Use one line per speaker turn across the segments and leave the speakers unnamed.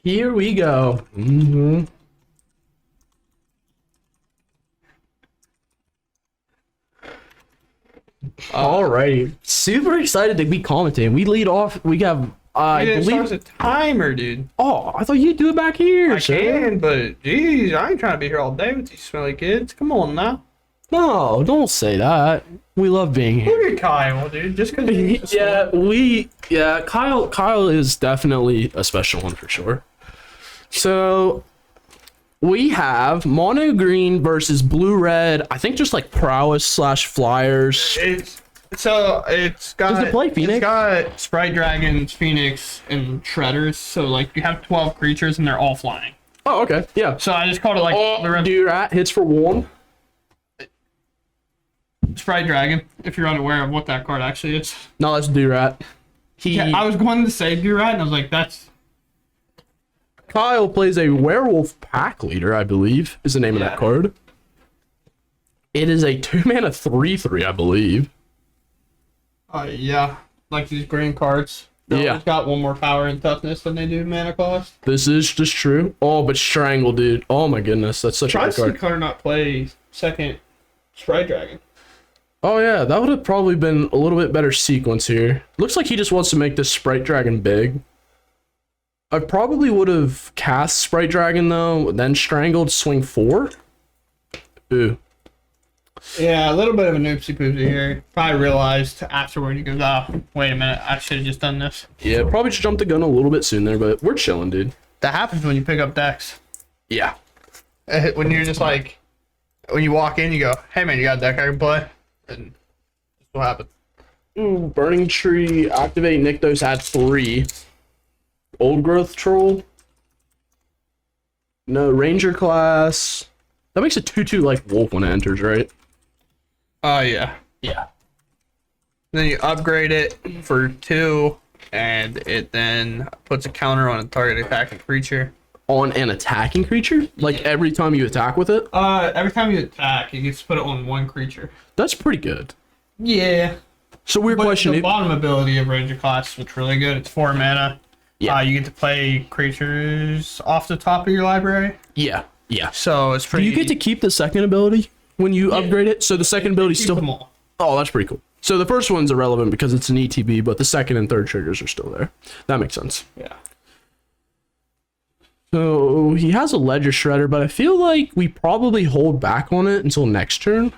Here we go. Alrighty. Super excited to be commentating. We lead off. We have, I
Dude, it
believe.
starts a timer, dude.
Oh, I thought you'd do it back here.
I can, but geez, I ain't trying to be here all day with these smelly kids. Come on now.
No, don't say that. We love being here.
Look at Kyle, dude. Just because.
Kyle is definitely a special one for sure. So we have mono green versus blue red. I think just like prowess / flyers.
It's got.
Does it play Phoenix?
It's got Sprite Dragons, Phoenix, and Shredders. So like you have 12 creatures and they're all flying.
Oh, okay. Yeah.
So I just called it like the red
Durat hits for 1.
Sprite Dragon. If you're unaware of what that card actually is.
No, that's Durat.
I was going to say Durat, and I was like, that's.
Kyle plays a werewolf pack leader, I believe, is the name of that card. It is a 2-mana 3/3, I believe.
Yeah, like these green cards. They always got 1 more power and toughness than they do mana cost.
This is just true. Oh, but Strangle, dude. Oh my goodness, that's such a good card.
Color not play second Sprite Dragon.
Oh yeah, that would have probably been a little bit better sequence here. Looks like he just wants to make this Sprite Dragon big. I probably would have cast Sprite Dragon though, then Strangled, swing 4. Ooh.
Yeah, a little bit of a noopsie poopsie here. Probably realized afterward, he goes, oh, wait a minute, I should have just done this.
Yeah, probably just jumped the gun a little bit sooner, but we're chilling, dude.
That happens when you pick up decks.
Yeah.
When you're just like, when you walk in, you go, hey man, you got a deck I can play? And that's what happened.
Ooh, Burning Tree, activate Nykthos, add 3. Old Growth Troll. No, Ranger class. That makes it 2/2 like Wolf when it enters, right?
Oh, yeah.
Yeah.
Then you upgrade it for 2, and it then puts a counter on a target attacking creature.
On an attacking creature? Like every time you attack with it?
Every time you attack, it gets to put it on 1 creature.
That's pretty good.
Yeah.
So weird question.
The bottom ability of Ranger class is really good. It's 4 mana.
Yeah.
You get to play creatures off the top of your library.
Yeah. Yeah.
So it's
Do
pretty.
you get to keep the second ability when you upgrade it? So the second ability
keep
still.
them all.
Oh, that's pretty cool. So the first one's irrelevant because it's an ETB, but the second and third triggers are still there. That makes sense.
Yeah.
So he has a Ledger Shredder, but I feel like we probably hold back on it until next turn.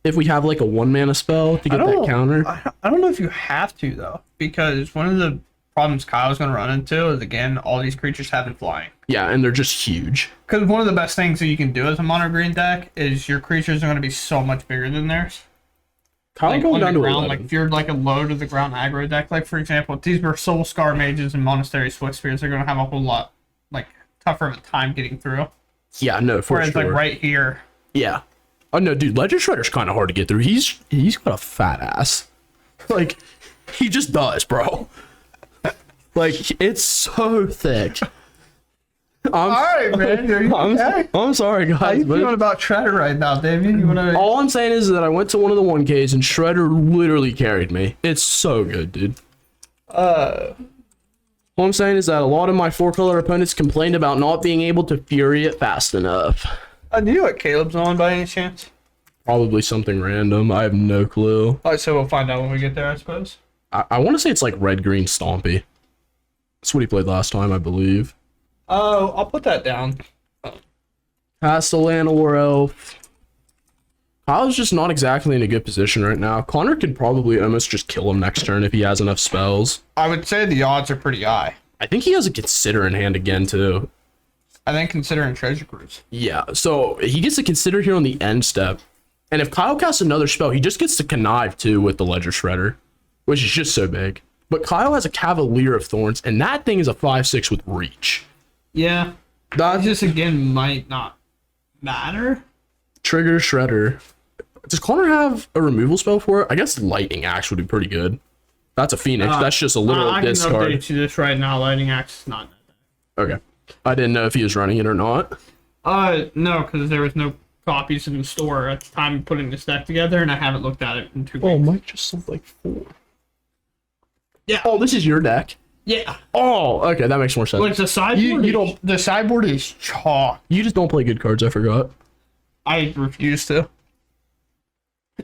If we have like a 1-mana spell to get that counter.
I don't know if you have to though, because one of the problems Kyle's going to run into is again all these creatures having flying.
Yeah, and they're just huge.
Because one of the best things that you can do as a mono green deck is your creatures are going to be so much bigger than theirs.
Kyle
Like
going
on
down
the
to
ground,
11.
like if you're like a low to the ground aggro deck, like for example, if these were Soul Scar Mages and Monastery Swift Spears, they're going to have a whole lot like tougher of a time getting through.
Yeah, no, for
Whereas
sure.
like right here.
Yeah. Oh no, dude, Ledger Shredder's kind of hard to get through. He's got a fat ass. Like, he just does, bro. Like, it's so thick.
All right, man. Are you okay?
I'm sorry, guys.
How you
but
feeling about Shredder right now, David? You wanna?
all I'm saying is that I went to one of the 1Ks and Shredder literally carried me. It's so good, dude. All I'm saying is that a lot of my 4-color opponents complained about not being able to Fury it fast enough.
Do you know what Caleb's on by any chance?
Probably something random. I have no clue.
Alright, so we'll find out when we get there, I suppose.
I want to say it's like red-green Stompy. That's what he played last time, I believe.
Oh, I'll put that down.
Castellan or Elf. Kyle's just not exactly in a good position right now. Connor could probably almost just kill him next turn if he has enough spells.
I would say the odds are pretty high.
I think he has a Consider in hand again, too.
I think considering Treasure Cruise.
Yeah, so he gets to Consider here on the end step. And if Kyle casts another spell, he just gets to Connive, too, with the Ledger Shredder, which is just so big. But Kyle has a Cavalier of Thorns, and that thing is a 5/6 with Reach.
Yeah. That just, again, might not matter.
Trigger Shredder. Does Connor have a removal spell for it? I guess Lightning Axe would be pretty good. That's a Phoenix. That's just a literal
I can
discard.
update you this right now. Lightning Axe is not.
Okay. I didn't know if he was running it or not.
No, because there was no copies in the store at the time of putting this deck together, and I haven't looked at it in 2 weeks.
Oh, Mike just sold like 4.
Yeah.
Oh, this is your deck.
Yeah.
Oh, okay, that makes more sense.
Like the sideboard,
You don't.
the sideboard is chalk.
You just don't play good cards. I forgot.
I refuse to.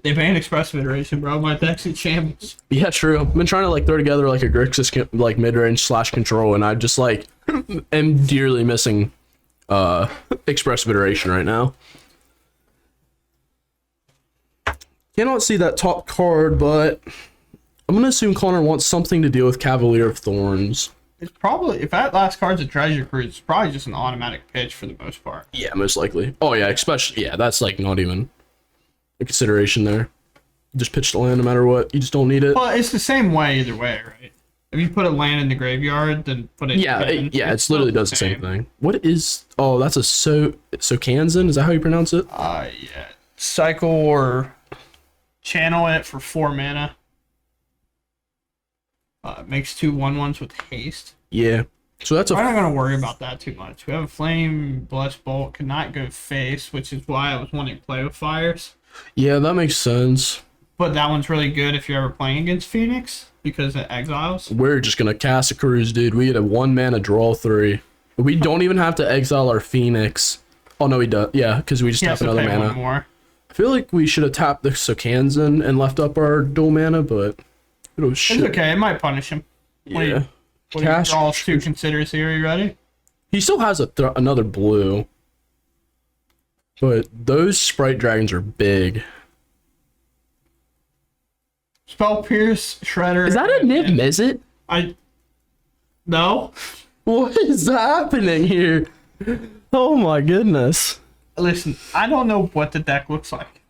They banned Expressive Iteration, bro. My deck's in shambles.
Yeah, true. I've been trying to like throw together like a Grixis like mid range / control, and I just like am dearly missing Expressive Iteration right now. Cannot see that top card, but I'm gonna assume Connor wants something to deal with Cavalier of Thorns.
It's probably, if that last card's a Treasure Cruise, it's probably just an automatic pitch for the most part.
Yeah, most likely. Oh yeah, especially that's like not even a consideration there. Just pitch the land no matter what. You just don't need it.
Well, it's the same way either way, right? If you put a land in the graveyard, then put it.
Yeah, it literally does the same thing. What is? Oh, that's a Sokanzan. Is that how you pronounce it?
Yeah. Cycle or channel it for 4 mana. Makes 2 1/1s with haste.
Yeah. So that's a.
I'm not gonna worry about that too much. We have a Flame Blessed Bolt, cannot go face, which is why I was wanting to play with fires.
Yeah, that makes sense.
But that one's really good if you're ever playing against Phoenix because it exiles.
We're just gonna cast a cruise, dude. We get a 1 mana draw 3. We don't even have to exile our Phoenix. Oh no, we do. Yeah, because we just
He
tap
has to
another
pay
mana.
one more.
I feel like we should have tapped the Sokanzan and left up our dual mana, but it was shit.
It's okay. It might punish him.
Yeah.
What do you draws to consider here? You ready?
He still has another blue. But those Sprite Dragons are big.
Spell Pierce, Shredder.
Is that a Niv Mizzet?
No.
What is happening here? Oh my goodness.
Listen, I don't know what the deck looks like.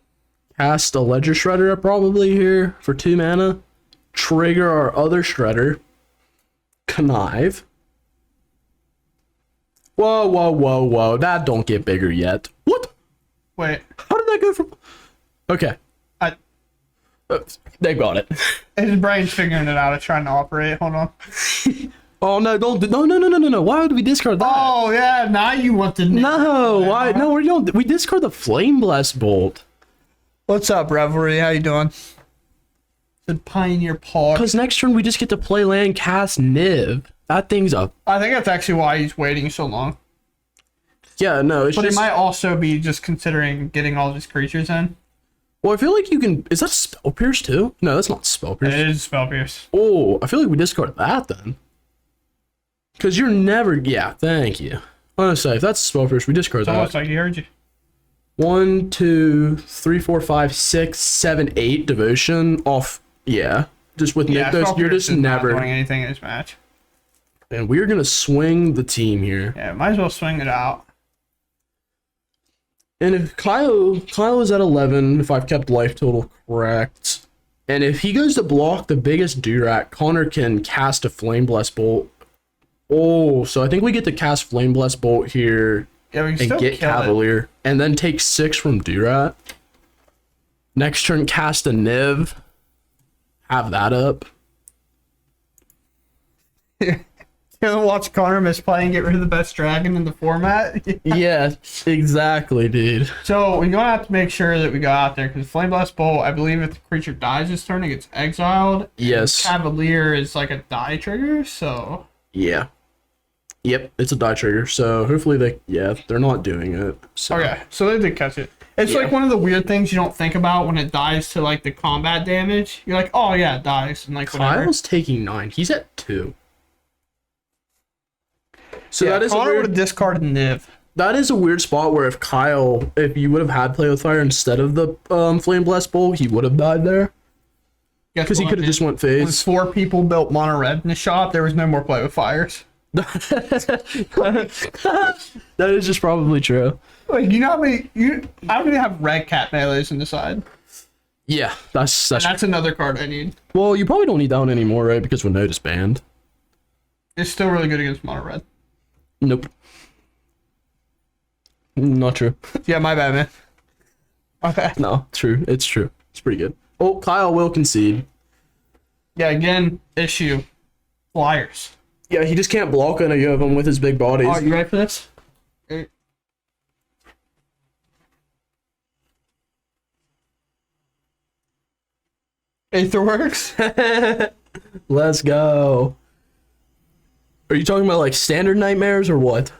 Cast a Ledger Shredder probably here for 2 mana. Trigger our other Shredder. Connive. Whoa, whoa, whoa, whoa. That don't get bigger yet. What?
Wait.
How did that go from... Okay. They got it.
His brain's figuring it out. It's trying to operate. Hold on.
Oh, no, don't... No. Why would we discard that?
Oh, yeah. Now you want to...
No, why? No, we don't. We discard the Flame Blast Bolt.
What's up, Revelry? How you doing? The Pioneer Paw.
Because next turn we just get to play land, cast Niv. That thing's up.
I think that's actually why he's waiting so long.
Yeah, no, it's
But
just...
he might also be just considering getting all of his creatures in.
Well, I feel like you can... Is that Spell Pierce too? No, that's not Spell Pierce.
It is Spell Pierce.
Oh, I feel like we discard that then. Because you're never... Yeah, thank you. Honestly, if that's Spell Pierce, we discard
It's
that.
almost like he heard you.
1, 2, 3, 4, 5, 6, 7, 8 Devotion off. Yeah. Just with
Yeah,
Nykthos,
Spell
you're
Pierce
just
is not
never...
doing anything in this match.
And we're going to swing the team here.
Yeah, might as well swing it out.
And if Kyle is at 11, if I've kept life total correct, and if he goes to block the biggest Durac, Connor can cast a Flame Blessed Bolt. Oh, so I think we get to cast Flame Blessed Bolt here
Yeah, we can
and
still
get
kill
Cavalier, and then take 6 from Durac. Next turn, cast a Niv. Have that up.
it. You gonna watch Connor misplay and get rid of the best dragon in the format?
Yeah, exactly, dude.
So we're gonna have to make sure that we go out there because Flame Blast Bolt, I believe if the creature dies this turn, it gets exiled.
Yes.
Cavalier is like a die trigger, so
Yeah. Yep, it's a die trigger, so hopefully they're not doing it. So.
okay, so they did catch it. It's like one of the weird things you don't think about when it dies to like the combat damage. You're like, oh yeah, it dies and like whatever.
Kyle's taking 9. He's at 2. So
Yeah,
that is a
Connor would
weird,
have discarded Niv.
that is a weird spot where if you would have had Play with Fire instead of the Flame Blast Bolt, he would have died there. Because he could have just went
When
phase.
4 people built mono red in the shop, there was no more Play with Fires.
That is just probably true.
Like, you know how many I don't even have red cat melees in the side.
Yeah, that's
And that's another card I need.
well, you probably don't need that one anymore, right? Because Winode is banned.
It's still really good against mono red.
Nope. Not true.
Yeah, my bad, man. Okay.
No, true. It's true. It's pretty good. Oh, Kyle will concede.
Yeah, again, issue. Flyers.
Yeah, he just can't block any of them with his big bodies.
Oh, you ready for this? Aetherworks?
Let's go. Are you talking about like standard nightmares or what?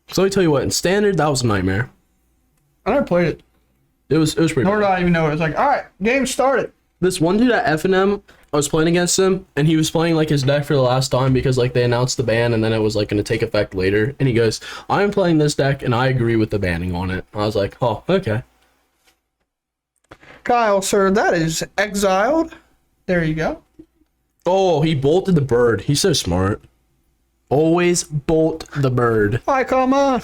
So let me tell you what, in standard, that was a nightmare.
I never played it.
It was pretty
Nor
bad.
do I even know. It was like, all right, game started.
This one dude at F&M, I was playing against him, and he was playing like his deck for the last time because like they announced the ban, and then it was like going to take effect later. And he goes, "I'm playing this deck, and I agree with the banning on it." I was like, "Oh, okay."
Kyle, sir, that is exiled. There you go.
Oh, he bolted the bird. He's so smart. Always bolt the bird.
Hi, comma.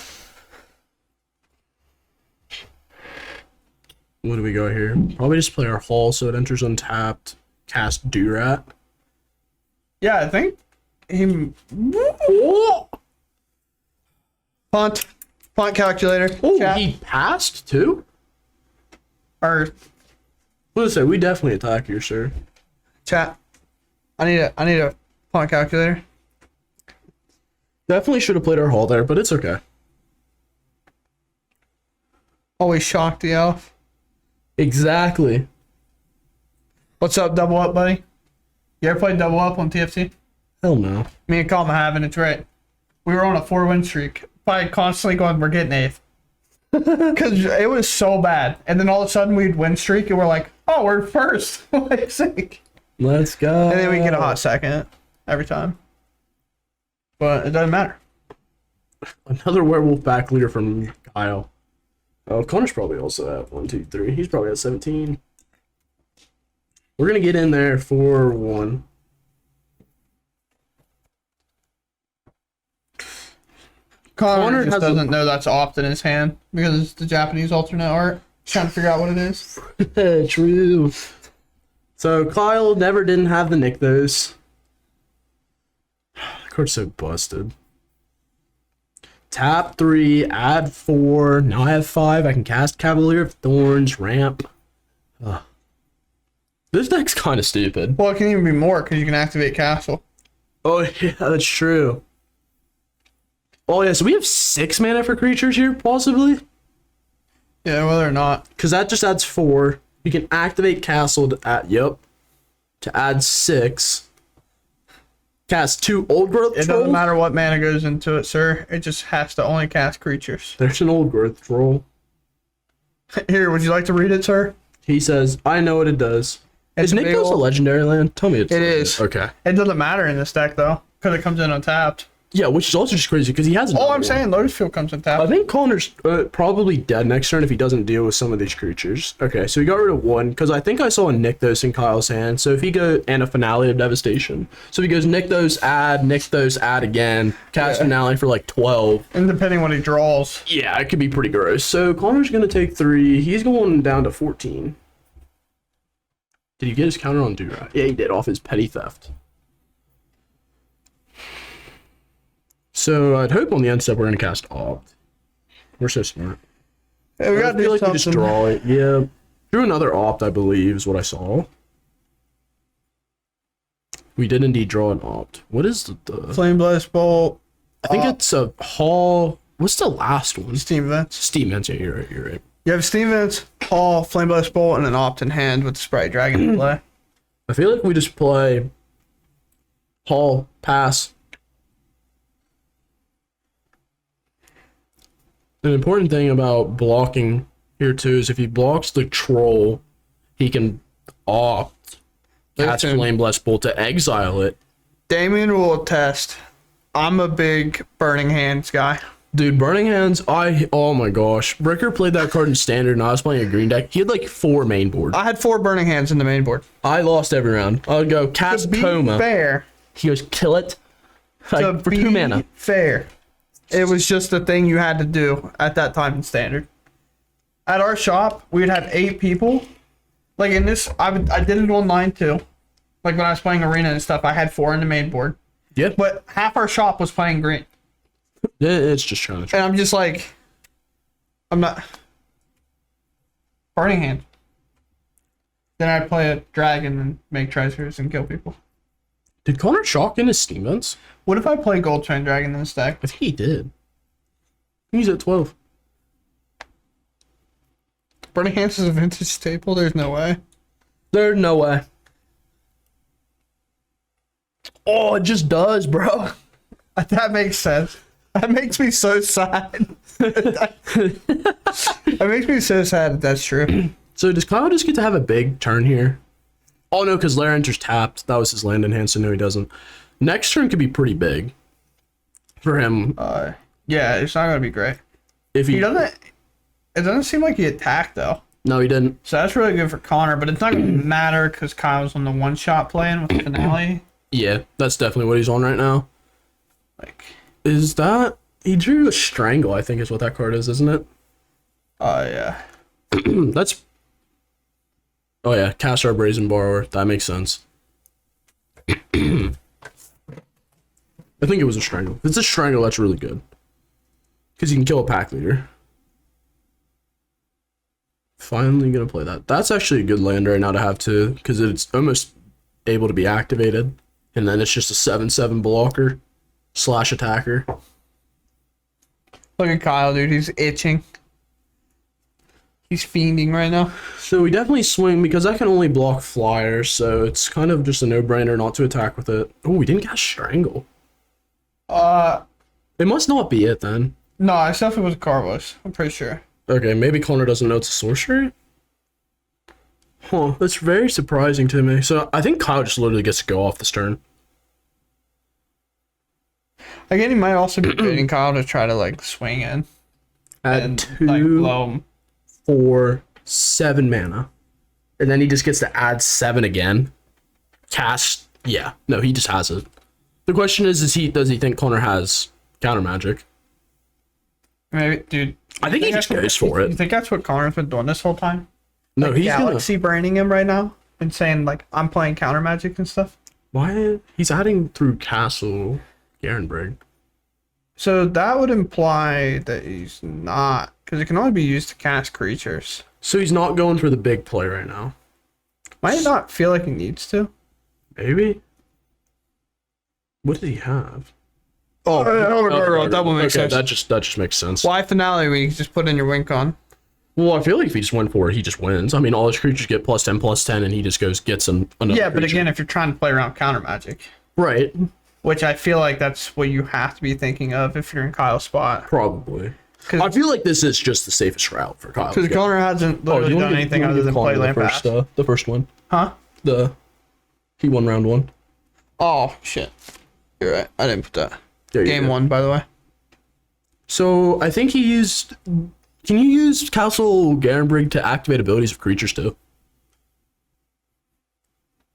What do we got here? Probably just play our Hall so it enters untapped. Cast Durat.
Yeah, I think he
Oh,
punt calculator. Chat.
he passed too?
Or
What did I say? We definitely attack here, sir.
chat. I need a punt calculator.
Definitely should have played our Hall there, but it's okay.
Always shocked the elf.
Exactly.
What's up, double up, buddy? You ever played double up on TFC?
Hell no.
Me and Calma have, and it's right. We were on a 4-win streak. By constantly going, we're getting 8th. Because it was so bad. And then all of a sudden we'd win streak, and we're like, oh, we're first. Like, sick.
Let's go.
And then we get a hot second every time. But it doesn't matter.
Another werewolf back leader from Kyle. Oh, Connor's probably also at 1, 2, 3. He's probably at 17. We're gonna get in there for 1.
Connor just
has
doesn't know that's opt in his hand because it's the Japanese alternate art. He's trying to figure out what it is.
True. So Kyle never didn't have the Nykthos. The card's so busted. Tap 3, add 4. Now I have 5. I can cast Cavalier of Thorns, ramp. Ugh. This deck's kind of stupid.
Well, it can even be more because you can activate castle.
Oh, yeah, that's true. Oh, yeah, so we have 6 mana for creatures here, possibly?
Yeah, whether or not.
Because that just adds 4. We can activate Castle to add, to add 6. Cast 2 Old Growth
It
Troll.
doesn't matter what mana goes into it, sir. It just has to only cast creatures.
There's an Old Growth Troll.
Here, would you like to read it, sir?
He says, I know what it does.
It's
Is
a big
Nykthos a
old-
legendary land? Tell me it's
It is.
Okay.
It doesn't matter in this deck, though, because it comes in untapped.
Yeah, which is also just crazy because he has
All
another
I'm
one.
saying, Lotus Field comes
I
untapped.
think Connor's probably dead next turn if he doesn't deal with some of these creatures. Okay, so he got rid of 1 because I think I saw a Nykthos in Kyle's hand. So if he goes and a Finale of Devastation. So if he goes Nykthos, add again, cast
Yeah.
Finale for like 12.
And depending what he draws.
Yeah, it could be pretty gross. So Connor's gonna take 3. He's going down to 14. Did he get his counter on Durat? Yeah, he did off his Petty Theft. So I'd hope on the end step we're gonna cast Opt. We're so smart.
Hey, we
I
got to
feel
do
like we
something.
just draw it. Yeah. Drew another Opt, I believe, is what I saw. We did indeed draw an Opt. What is the
Flame Blast Bolt.
I think it's a Hall. What's the last one?
Steam Vents.
Steam Vents. Yeah, you're right.
You have Steam Vents, Hall, Flame Blast Bolt, and an Opt in hand with the Sprite Dragon in play.
I feel like we just play Hall, pass. An important thing about blocking here too is if he blocks the troll, he can Opt, cast
Listen.
Flame Blessed Bolt to exile it.
Damien will attest. I'm a big Burning Hands guy.
Dude, Burning Hands, oh my gosh. Bricker played that card in Standard and I was playing a green deck. He had like 4 main board.
I had 4 Burning Hands in the main board.
I lost every round. I would go
To
cast
be
Coma.
fair,
He goes kill it. Like,
to
for
be
2 mana.
fair, it was just the thing you had to do at that time in Standard. At our shop, we'd have 8 people. Like in this, I did it online too. Like when I was playing Arena and stuff, I had 4 in the main board.
Yep.
But half our shop was playing green.
It's just trying to.
And I'm just like, I'm not. Burning Hand. Then I'd play a dragon and make treasures and kill people.
Did Connor shock in his Steam Vents?
What if I play Gold Train Dragon in this deck?
I think he did. He's at 12.
Burning Hands is a vintage staple? There's no way.
There's no way. Oh, it just does, bro.
That makes sense. That makes me so sad. That makes me so sad that that's true.
So does Kyle just get to have a big turn here? Oh no, because Lair enters tapped. That was his land enhancement. No, he doesn't. Next turn could be pretty big for him.
Yeah, it's not gonna be great.
If
He doesn't. It doesn't seem like he attacked though.
No, he didn't.
So that's really good for Connor, but it's not gonna matter because Kyle's on the one shot plan with the finale.
Yeah, that's definitely what he's on right now.
Like,
Is that he drew a strangle? I think is what that card is, isn't it?
yeah.
That's. Oh yeah, cast our brazen borrower. That makes sense. I think it was a strangle. If it's a strangle, that's really good. Because you can kill a pack leader. Finally gonna play that. That's actually a good land right now to have too, because it's almost able to be activated. And then it's just a 7/7 blocker / attacker.
Look at Kyle, dude. He's itching. He's fiending right now.
So we definitely swing because I can only block flyers, so it's kind of just a no-brainer not to attack with it. Oh, we didn't cast strangle. It must not be it then.
No, I definitely was a Carlos. I'm pretty sure.
Okay, maybe Connor doesn't know it's a sorcery? Huh, that's very surprising to me. So I think Kyle just literally gets to go off this turn.
Again, he might also be baiting Kyle to try to like swing in
At
and
2,
like blow him.
4, 7 mana. And then he just gets to add 7 again. Cast, yeah. No, he just has it. The question is does he think Connor has counter magic?
Maybe, dude.
I think he just goes for it.
You think that's what Connor's been doing this whole time?
No,
Like,
he's
Galaxy braining him right now and saying like I'm playing counter magic and stuff.
Why? He's adding through Castle Garenbrig.
So that would imply that he's not, because it can only be used to cast creatures.
So he's not going for the big play right now.
Might he not feel like he needs to?
Maybe? What did he have?
Oh, that one makes sense.
That just makes sense.
Why finale when you just put in your win con?
Well, I feel like if he just went for it, he just wins. I mean, all his creatures get +10/+10, and he just gets another
Yeah, but
creature.
again, if you're trying to play around counter magic,
Right.
which I feel like that's what you have to be thinking of if you're in Kyle's spot.
Probably.
Cause,
I feel like this is just the safest route for Kyle.
Because Connor hasn't literally done anything other than play land pass.
The first one.
Huh?
He won round 1.
Oh, shit. You're right. I didn't put that.
There you
Game
go.
1, by the way.
So I think he used. Can you use Castle Garenbrig to activate abilities of creatures too?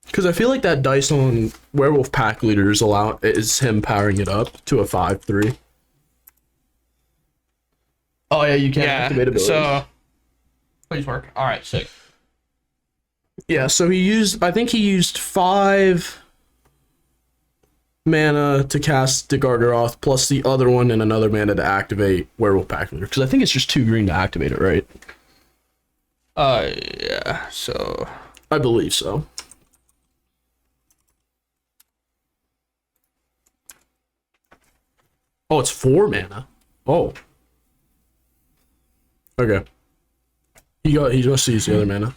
Because I feel like that dice on Werewolf Pack Leaders is him powering it up to a 5/3. Oh yeah, you can activate abilities.
So, please work. All right, sick.
Yeah, so I think he used 5 mana to cast the Gargaroth, plus the other one and another mana to activate Werewolf Pack Leader. Because I think it's just 2 green to activate it, right?
Yeah. So
I believe so. Oh, it's 4 mana. Oh. Okay. He just used the other mana.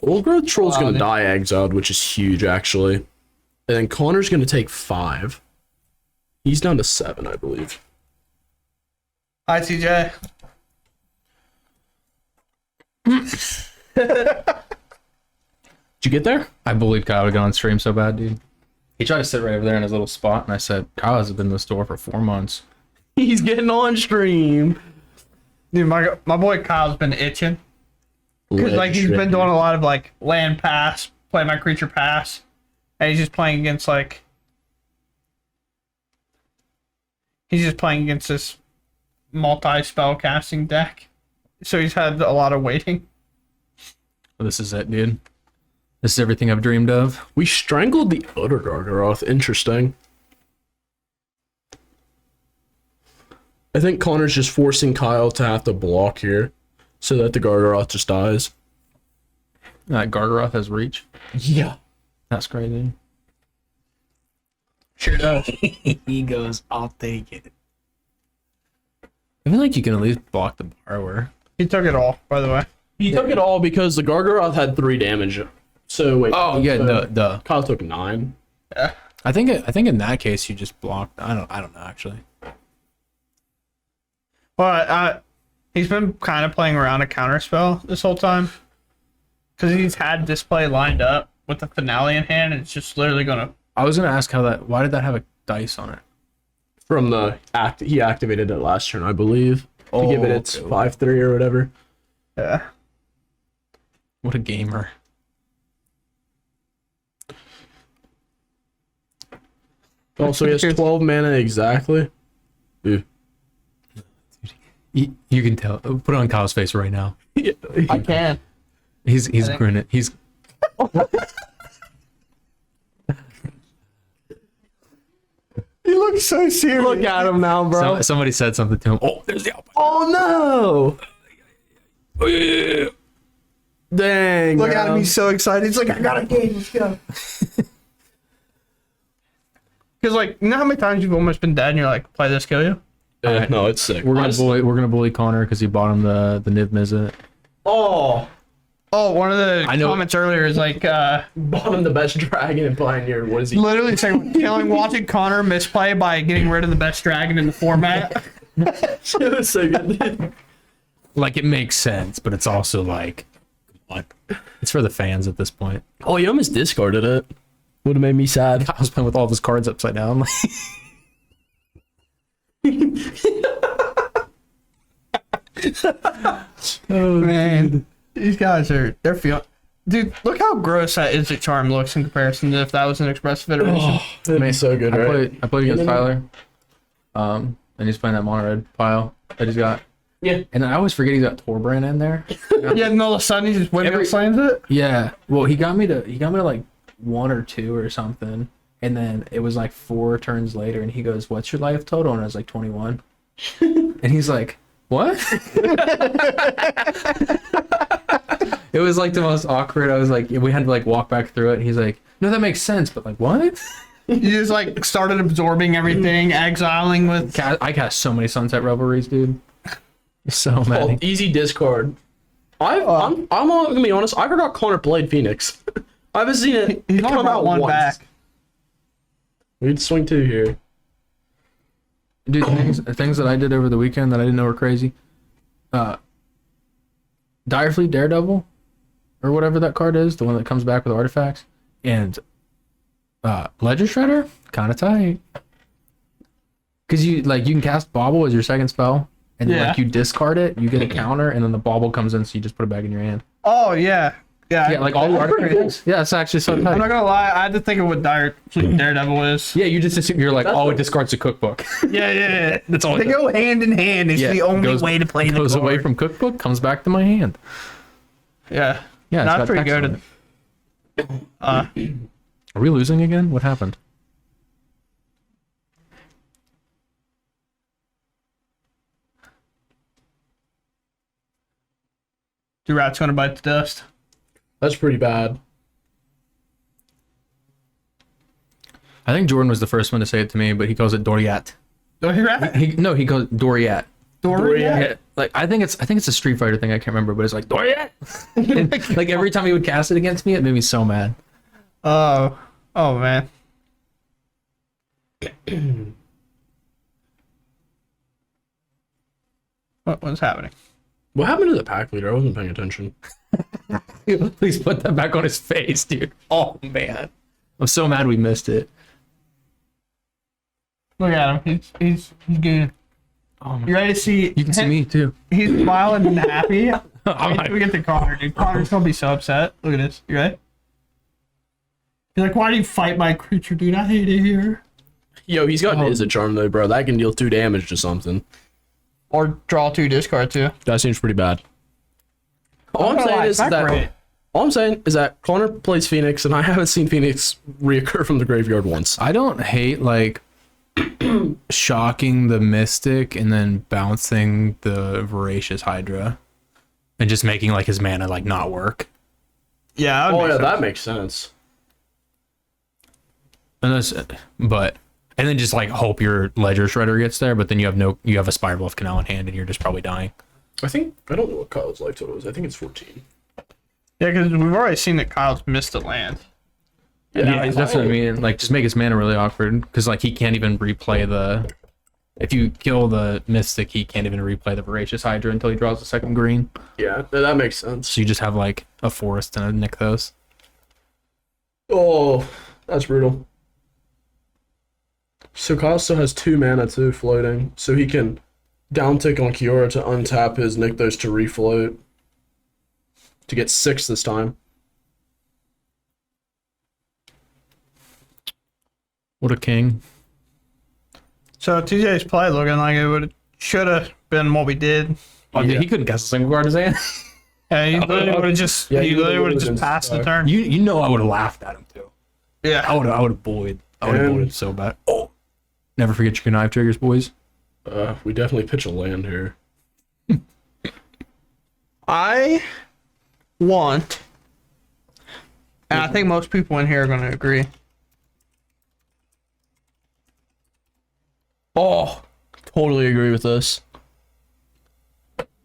Old Growth Troll's gonna die exiled, which is huge actually. And then Connor's gonna take 5. He's down to 7, I believe.
Hi, TJ.
Did you get there?
I believe Kyle would get on stream so bad, dude. He tried to sit right over there in his little spot, and I said, Kyle has been in the store for 4 months.
He's getting on stream.
Dude, my boy Kyle's been itching. Because like he's been doing a lot of like land pass, play my creature pass. And he's just playing against like this multi-spell casting deck. So he's had a lot of waiting.
This is it, dude. This is everything I've dreamed of.
We strangled the other Gargaroth. Interesting. I think Connor's just forcing Kyle to have to block here so that the Gargaroth just dies.
That Gargaroth has reach.
Yeah.
That's crazy.
Sure does.
He goes, I'll take it. I feel like you can at least block the borrower.
He took it all, by the way.
He took it all because the Gargaroth had 3 damage. So wait.
Oh yeah,
so
the.
Kyle took 9.
Yeah.
I think in that case you just blocked. I don't know actually.
Well, he's been kind of playing around a counterspell this whole time. Because he's had display lined up with the finale in hand, and it's just literally gonna.
I was gonna ask why did that have a dice on it?
From the act, he activated it last turn, I believe, to give it its
okay.
5/3 or whatever.
Yeah.
What a gamer.
Also, he has 12 mana exactly. Ew.
You can tell. Put it on Kyle's face right now.
I can.
He's
think-
grinning. He's.
He looks so serious.
Look at him now, bro.
Somebody said something to him. Oh, there's the output.
Oh no!
Oh, yeah.
Dang.
Look at
bro.
him. He's so excited. He's like, I got a game. Let's go. Because like, you know how many times you've almost been dead, and you're like, play this, kill you.
Yeah, no, it's sick.
We're
Honestly.
gonna bully Connor because he bought him the Niv Mizzet.
Oh,
One of the
I know-
comments earlier is like,
bought him the best dragon in Pioneer. What is he?
literally saying, watching Connor misplay by getting rid of the best dragon in the format.
It was so good.
Like it makes sense, but it's also like, what? It's for the fans at this point.
Oh, you almost discarded it. Would have made me sad.
I was playing with all of his cards upside down.
Oh man, these guys they're feeling. Dude, look how gross that Instant Charm looks in comparison to if that was an expressive iteration.
It'd be so good, right?
I played against Tyler, and he's playing that mono red pile that he's got.
Yeah.
And I always forget he's got Torbrand in there.
Yeah, and all of a sudden he just windmill
Every-
slams it.
Yeah. Well, he got me to like 1 or 2 or something, and then it was like 4 turns later, and he goes, "What's your life total?" And I was like 21, and he's like, "What?" It was like the most awkward. I was like, we had to like walk back through it. And he's like, "No, that makes sense," but like, what?
You just like started absorbing everything, exiling with.
I cast so many Sunset Revelries, dude. So many.
Oh, easy discard. I'm gonna be honest. I forgot Connor played Phoenix. I haven't seen it
He's only
come
brought
out
one
once.
back.
We'd swing 2 here.
Dude, things that I did over the weekend that I didn't know were crazy. Direfleet Daredevil, or whatever that card is, the one that comes back with artifacts, and Ledger Shredder, kind of tight. Cause you can cast Bauble as your second spell, and then,
Yeah.
like you discard it, you get a counter, and then the Bauble comes in, so you just put it back in your hand.
Oh yeah, yeah.
Yeah, like all the
That's pretty
artifacts. Yeah, it's actually so
I'm
tight.
not gonna lie, I had to think of what Daredevil is.
Yeah, you just assume you're like,
That's
oh,
what-
it discards a cookbook.
Yeah.
That's all.
They
It does.
go hand in hand. It's
Yeah,
the only
goes-
way to play the
Goes
card.
away from cookbook, comes back to my hand.
Yeah.
Yeah, it's
That's
got
pretty
text on
good.
it. Are we losing again? What happened?
Your rat's gonna bite the dust.
That's pretty bad.
I think Jordan was the first one to say it to me, but he calls it Doriat.
Oh, your rat?
He calls it Doriat.
Dorian?
Yeah, like I think it's a Street Fighter thing. I can't remember, but it's like Doriat. And, like every time he would cast it against me, it made me so mad.
Oh man. What's happening?
What happened to the pack leader? I wasn't paying attention.
Please put that back on his face, dude. Oh man, I'm so mad we missed it.
Look at him. He's good.
Oh my.
You ready to see?
You can see me too.
He's smiling and happy.
I'm
Wait
like,
till we get to Connor, dude. Connor's gonna be so upset. Look at this. You ready? He's like, why do you fight my creature, dude? I hate it here.
Yo, he's got Is a Charm though, bro. That can deal 2 damage to something.
Or draw 2, discard 2.
That seems pretty bad. All I'm saying is that Connor plays Phoenix, and I haven't seen Phoenix reoccur from the graveyard once.
I don't hate like shocking the Mystic and then bouncing the Voracious Hydra, and just making like his mana like not work.
Yeah.
Oh yeah, that makes sense.
And then just like hope your Ledger Shredder gets there, but then you have a Spiral of Canal in hand, and you're just probably dying.
I don't know what Kyle's life total is. I think it's 14.
Yeah, because we've already seen that Kyle's missed a land.
Yeah, that's what I mean. Like, just make his mana really awkward because like he can't even replay the. If you kill the Mystic, he can't even replay the Voracious Hydra until he draws a second green.
Yeah, that makes sense.
So you just have like a forest and a Nykthos.
Oh, that's brutal. So Kyle still has 2 mana too floating, so he can downtick on Kiora to untap his Nykthos to refloat to get 6 this time.
What a king!
So TJ's play looking like it should have been what we did.
Oh, dude, he couldn't cast a single card in his hand.
Yeah, he literally would have just
been
passed the
stuck.
turn.
You know I would have laughed at him too.
Yeah.
I would have bullied. I would have
And-
bullied so bad. Oh, never forget your connive triggers, boys.
We definitely pitch a land here.
I want, and I think most people in here are going to agree.
Oh, totally agree with this.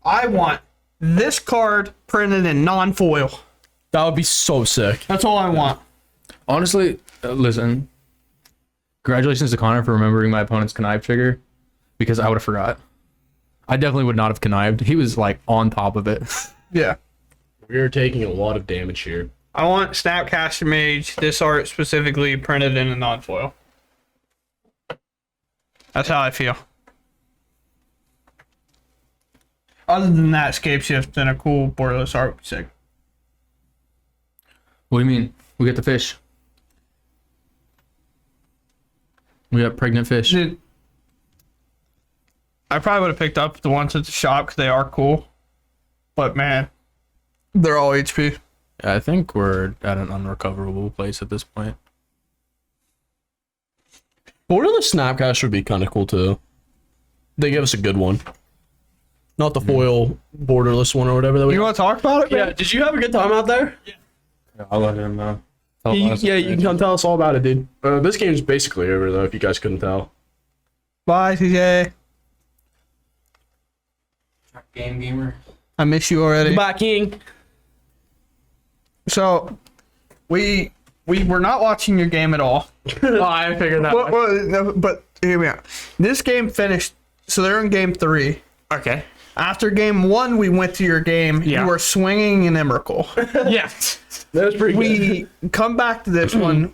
I want this card printed in non-foil.
That would be so sick.
That's all I want.
Honestly, listen. Congratulations to Connor for remembering my opponent's connive trigger, because I would have forgot. I definitely would not have connived. He was like on top of it.
Yeah.
We are taking a lot of damage here.
I want Snapcaster Mage, this art specifically, printed in a non-foil. That's how I feel. Other than that, Scape Shift and a cool borderless art would be sick.
What do you mean? We get the fish. We got pregnant fish.
Dude, I probably would have picked up the ones at the shop because they are cool. But man, they're all HP.
I think we're at an unrecoverable place at this point.
Borderless Snapcaster would be kind of cool too. They give us a good one. Not the foil borderless one or whatever that we
You want to talk about it, man?
Yeah, did you have a good time out there?
I'll let him know.
You can come tell us all about it, dude. This game's basically over though, if you guys couldn't tell.
Bye, TJ.
Game gamer.
I miss you already.
Goodbye, King.
So, we were not watching your game at all.
Oh, I figured that.
But hear me out. This game finished, so they're in game 3.
Okay.
After game 1, we went to your game.
Yeah.
You were swinging an Emrakul.
Yeah.
That was pretty good.
We come back to this one.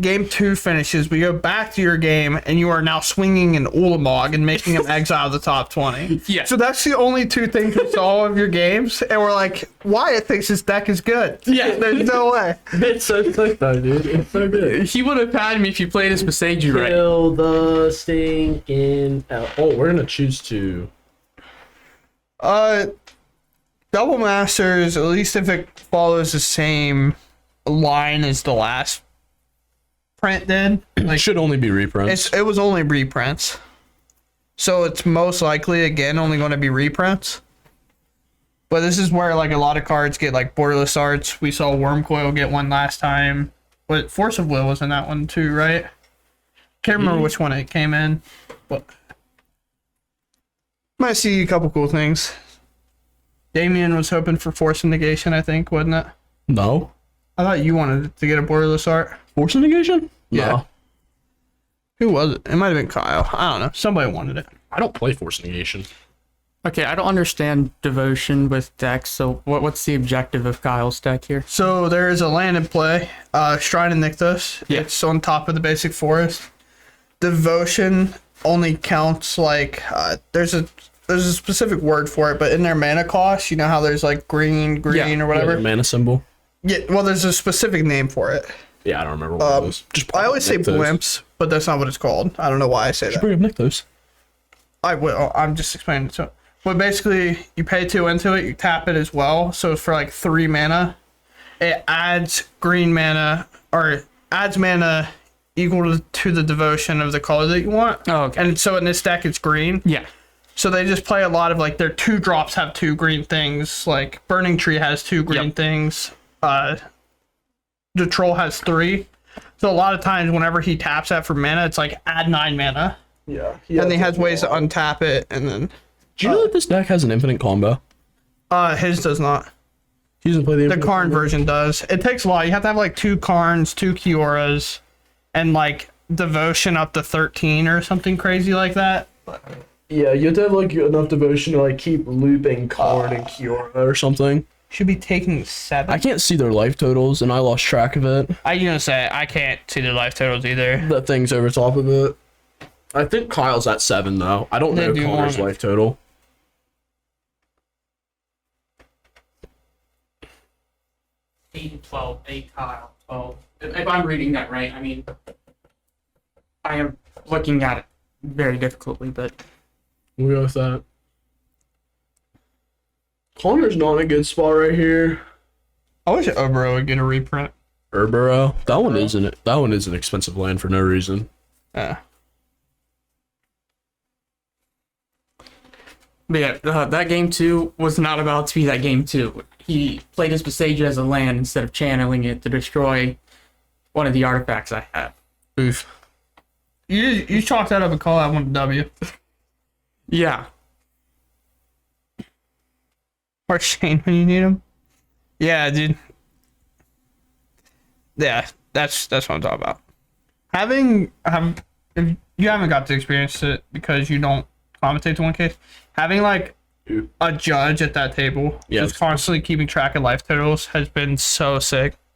Game 2 finishes. We go back to your game, and you are now swinging an Ulamog and making him exile the top 20.
Yeah.
So that's the only 2 things we saw of your games, and we're like, Wyatt thinks his deck is good.
Yeah.
There's no way.
It's so sick though, dude. It's so good.
He would have had me if you played his Pasage right.
Kill the stinking L. Oh, we're gonna choose to.
Double Masters, at least if it follows the same line as the last print did.
Like, should only be reprints.
It was only reprints. So it's most likely, again, only going to be reprints. But this is where like a lot of cards get like borderless arts. We saw Wormcoil get one last time. But Force of Will was in that one too, right? Can't remember which one it came in. But might see a couple cool things. Damien was hoping for Force of Negation, I think, wasn't it?
No.
I thought you wanted to get a borderless art.
Force of Negation?
Yeah.
No.
Who was it? It might have been Kyle. I don't know. Somebody wanted it.
I don't play Force of Negation.
Okay, I don't understand devotion with decks, so what's the objective of Kyle's deck here?
So there is a land in play, Shrine of Nykthos.
Yeah.
It's on top of the basic forest. Devotion only counts like there's a specific word for it, but in their mana cost, you know how there's like green or whatever.
Yeah, the mana symbol.
Yeah, well, there's a specific name for it.
Yeah, I don't remember what it was. Just
I always say
Nykthos.
blimps, but that's not what it's called. I don't know why I say
Just
that.
bring up Nykthos.
I will. I'm just explaining it. So, but basically, you pay 2 into it, you tap it as well. So for like 3 mana, it adds green mana or adds mana equal to the devotion of the color that you want.
Oh, okay.
And so in this deck, it's green.
Yeah.
So they just play a lot of like their 2 drops have 2 green things. Like Burning Tree has 2 green things. The Troll has 3. So a lot of times, whenever he taps that for mana, it's like add 9 mana.
Yeah.
And he has ways to untap it, and then
Do you know that this deck has an infinite combo?
his does not.
He doesn't play the
The
infinite
Karn
combo?
version does. It takes a lot. You have to have like 2 Karns, 2 Kioras, and like devotion up to 13 or something crazy like that.
Yeah, you have to have like enough devotion to like keep looping Karn and Kiora or something.
Should be taking 7.
I can't see their life totals, and I lost track of it.
I gonna say I can't see their life totals either.
That thing's over top of it. I think Kyle's at 7 though. I don't
They
know
do
Connor's
want-
life total.
8 and 12, 8 Kyle, 12. If I'm reading that right, I mean, I am looking at it very difficultly, but
We'll go with that. Connor's not in a good spot right here.
I wish Obero would get a reprint.
Urboro. That one isn't. That one is an expensive land for no reason.
Yeah.
But yeah, that game 2 was not about to be that game 2. He played his Visagia as a land instead of channeling it to destroy one of the artifacts I have.
Oof. You chalk that up and call that one a W.
Yeah.
Or Shane when you need him. Yeah, dude. Yeah, that's what I'm talking about. If you haven't got to experience it because you don't commentate to one case, having like a judge at that table
Yeah,
just constantly keeping track of life totals has been so sick.